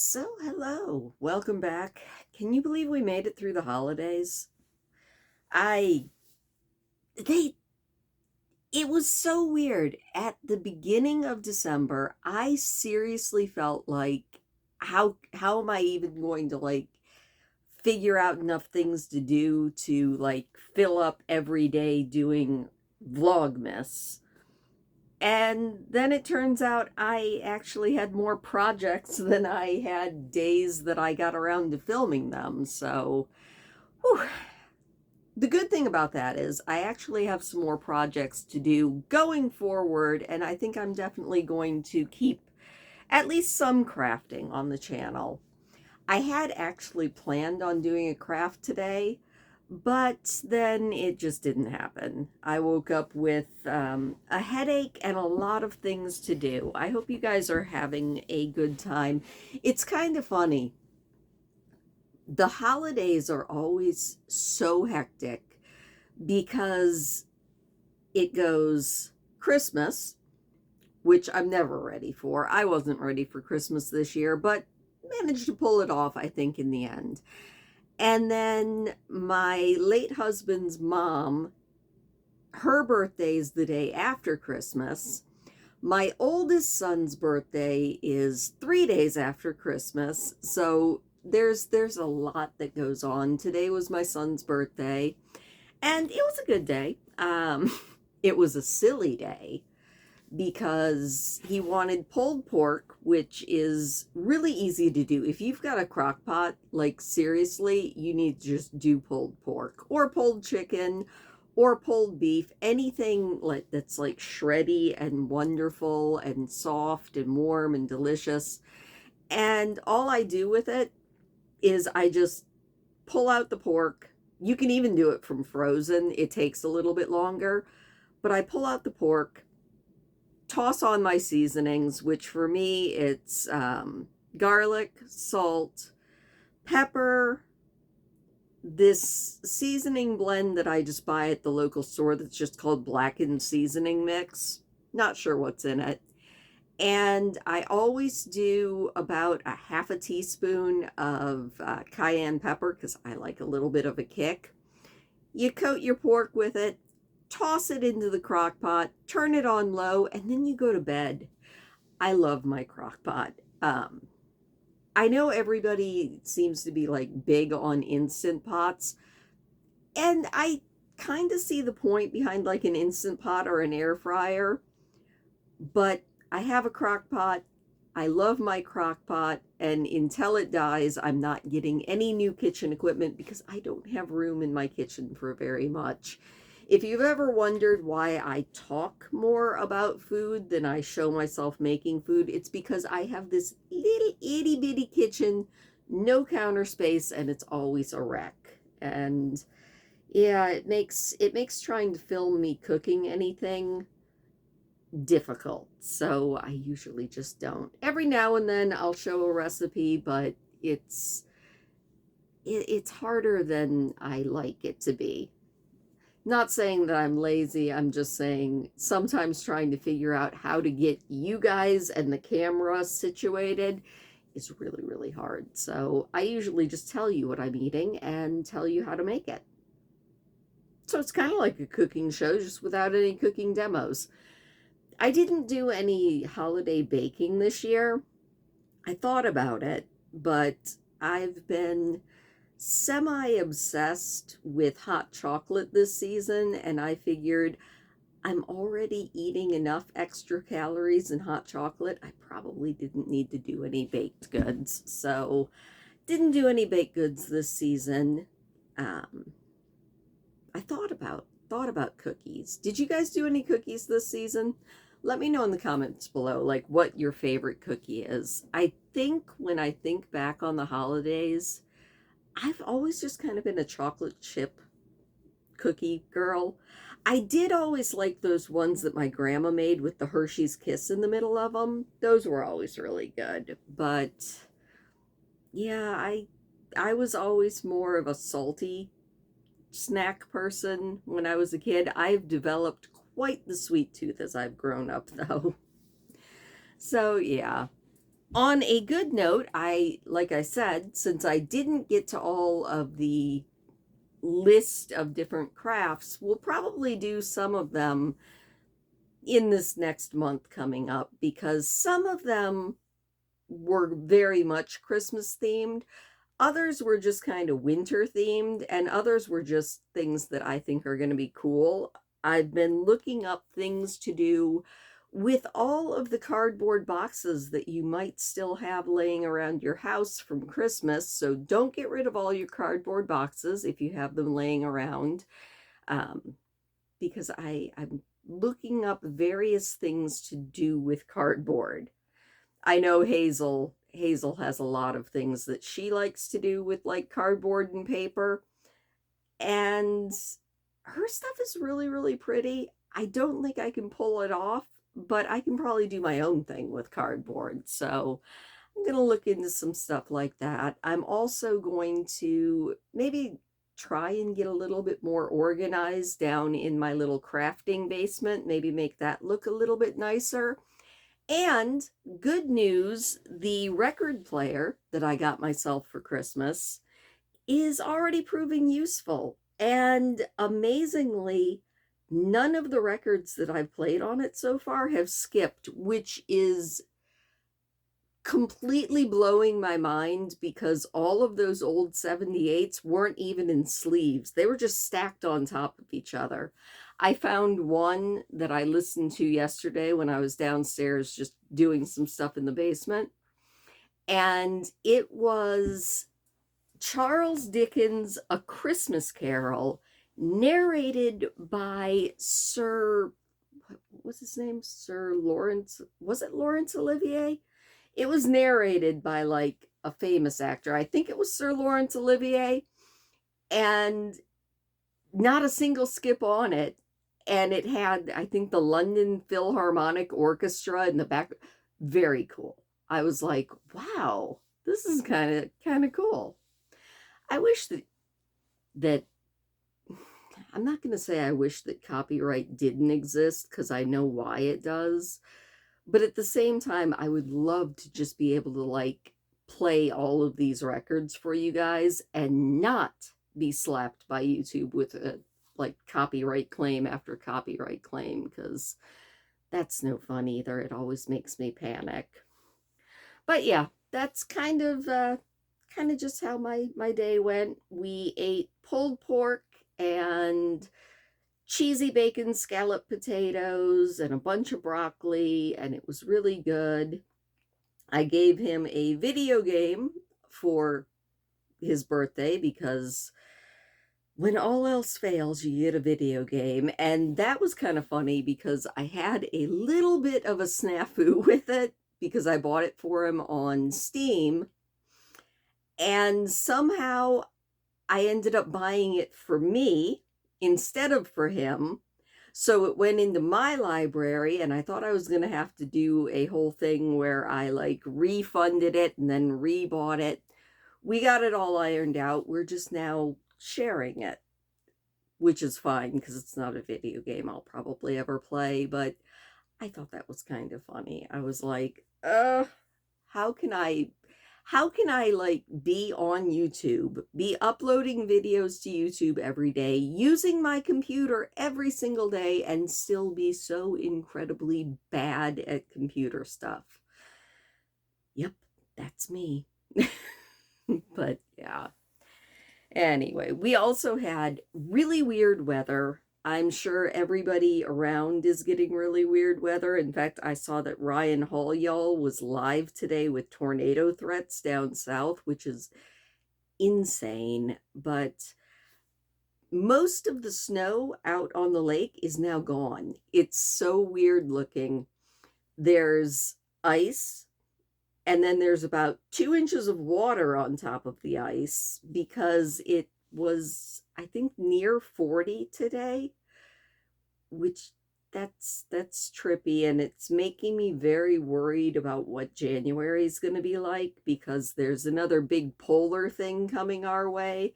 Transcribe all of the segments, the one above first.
So, hello, welcome back. Can you believe we made it through the holidays? I, they, it was so weird. At the beginning of December, I seriously felt like, how am I even going to figure out enough things to do to fill up every day doing Vlogmas? And then it turns out I actually had more projects than I had days that I got around to filming them. So, whew. The good thing about that is I actually have some more projects to do going forward, and I think I'm definitely going to keep at least some crafting on the channel. I had actually planned on doing a craft today, but then it just didn't happen. I woke up with a headache and a lot of things to do. I hope you guys are having a good time. It's kind of funny. The holidays are always so hectic because it goes Christmas, which I'm never ready for. I wasn't ready for Christmas this year, but managed to pull it off, I think, in the end. And then my late husband's mom, her birthday is the day after Christmas. My oldest son's birthday is 3 days after Christmas. So there's a lot that goes on. Today was my son's birthday, and it was a good day. It was a silly day because he wanted pulled pork, which is really easy to do. If you've got a crock pot, like seriously, you need to just do pulled pork or pulled chicken or pulled beef, anything that's like shreddy and wonderful and soft and warm and delicious. And all I do with it is I just pull out the pork. You can even do it from frozen. It takes a little bit longer, but I pull out the pork, toss on my seasonings, which for me it's garlic, salt, pepper, this seasoning blend that I just buy at the local store that's just called blackened seasoning mix. Not sure what's in it. And I always do about a half a teaspoon of cayenne pepper because I like a little bit of a kick. You coat your pork with it, toss it into the crock pot, turn it on low, and then you go to bed. I love my crock pot. I know everybody seems to be like big on instant pots, and I kind of see the point behind like an instant pot or an air fryer, but I have a crock pot. I love my crock pot, and until it dies, I'm not getting any new kitchen equipment because I don't have room in my kitchen for very much. If you've ever wondered why I talk more about food than I show myself making food, it's because I have this little itty bitty kitchen, no counter space, and it's always a wreck. And yeah, it makes trying to film me cooking anything difficult. So I usually just don't. Every now and then I'll show a recipe, but it's harder than I like it to be. Not saying that I'm lazy, I'm just saying sometimes trying to figure out how to get you guys and the camera situated is really, really hard. So I usually just tell you what I'm eating and tell you how to make it. So it's kind of like a cooking show, just without any cooking demos. I didn't do any holiday baking this year. I thought about it, but I've been semi-obsessed with hot chocolate this season, and I figured I'm already eating enough extra calories in hot chocolate. I probably didn't need to do any baked goods, so didn't do any baked goods this season. Um, I thought about cookies. Did you guys do any cookies this season? Let me know in the comments below, like what your favorite cookie is. I think when I think back on the holidays, I've always just kind of been a chocolate chip cookie girl. I did always like those ones that my grandma made with the Hershey's Kiss in the middle of them. Those were always really good. But yeah, I was always more of a salty snack person when I was a kid. I've developed quite the sweet tooth as I've grown up, though. So, yeah. On a good note, like I said, since I didn't get to all of the list of different crafts, we'll probably do some of them in this next month coming up because some of them were very much Christmas themed. Others were just kind of winter themed, and others were just things that I think are going to be cool. I've been looking up things to do with all of the cardboard boxes that you might still have laying around your house from Christmas. So don't get rid of all your cardboard boxes if you have them laying around, um, because I'm looking up various things to do with cardboard. I know Hazel has a lot of things that she likes to do with like cardboard and paper, and her stuff is really really pretty. I don't think I can pull it off, but I can probably do my own thing with cardboard. So I'm going to look into some stuff like that. I'm also going to maybe try and get a little bit more organized down in my little crafting basement, maybe make that look a little bit nicer. And good news, the record player that I got myself for Christmas is already proving useful. And amazingly, none of the records that I've played on it so far have skipped, which is completely blowing my mind because all of those old 78s weren't even in sleeves. They were just stacked on top of each other. I found one that I listened to yesterday when I was downstairs just doing some stuff in the basement, and it was Charles Dickens' A Christmas Carol, narrated by Sir, what was his name? Sir Lawrence, was it Laurence Olivier? It was narrated by like a famous actor. I think it was Sir Laurence Olivier, and not a single skip on it. And it had, I think, the London Philharmonic Orchestra in the back. Very cool. I was like, wow, this is kind of cool. I wish that I'm not going to say I wish that copyright didn't exist because I know why it does. But at the same time, I would love to just be able to like play all of these records for you guys and not be slapped by YouTube with a like copyright claim after copyright claim, because that's no fun either. It always makes me panic. But yeah, that's kind of just how my day went. We ate pulled pork and cheesy bacon scallop potatoes and a bunch of broccoli, and it was really good. I gave him a video game for his birthday because when all else fails, you get a video game. And that was kind of funny because I had a little bit of a snafu with it because I bought it for him on Steam. And somehow I ended up buying it for me instead of for him. So it went into my library, and I thought I was going to have to do a whole thing where I like refunded it and then rebought it. We got it all ironed out. We're just now sharing it, which is fine because it's not a video game I'll probably ever play. But I thought that was kind of funny. I was like, how can I like be on YouTube, be uploading videos to YouTube every day, using my computer every single day, and still be so incredibly bad at computer stuff? Yep, that's me. But yeah. Anyway, we also had really weird weather. I'm sure everybody around is getting really weird weather. In fact, I saw that Ryan Hall, y'all, was live today with tornado threats down south, which is insane. But most of the snow out on the lake is now gone. It's so weird looking. There's ice, and then there's about 2 inches of water on top of the ice because it was, I think, near 40 today, which that's trippy, and it's making me very worried about what January is going to be like because there's another big polar thing coming our way,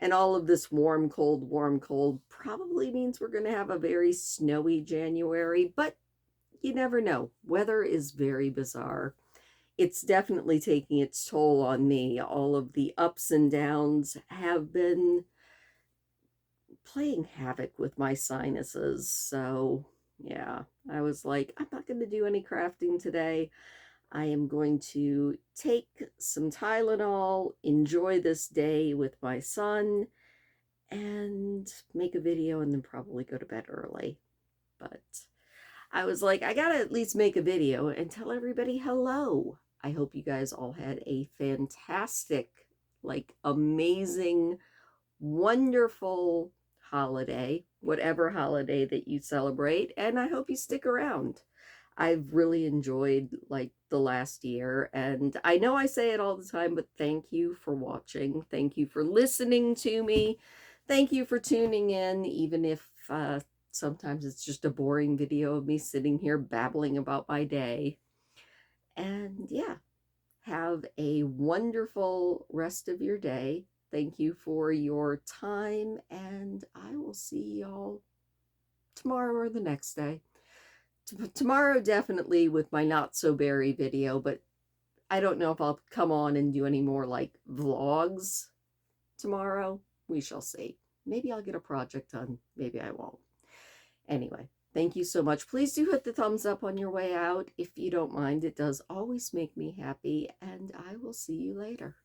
and all of this warm cold probably means we're going to have a very snowy January. But you never know. Weather is very bizarre. it's definitely taking its toll on me. All of the ups and downs have been playing havoc with my sinuses. So, yeah, I was like, I'm not going to do any crafting today. I am going to take some Tylenol, enjoy this day with my son, and make a video and then probably go to bed early. But I was like, I gotta at least make a video and tell everybody hello. I hope you guys all had a fantastic, like amazing, wonderful holiday, whatever holiday that you celebrate, and I hope you stick around. I've really enjoyed like the last year, and I know I say it all the time, but thank you for watching. Thank you for listening to me. Thank you for tuning in, even if sometimes it's just a boring video of me sitting here babbling about my day. And yeah, have a wonderful rest of your day. Thank you for your time, and I will see y'all tomorrow or the next day. Tomorrow, definitely with my not so berry video, but I don't know if I'll come on and do any more like vlogs tomorrow. We shall see. Maybe I'll get a project done. Maybe I won't. Anyway, thank you so much. Please do hit the thumbs up on your way out if you don't mind. It does always make me happy, and I will see you later.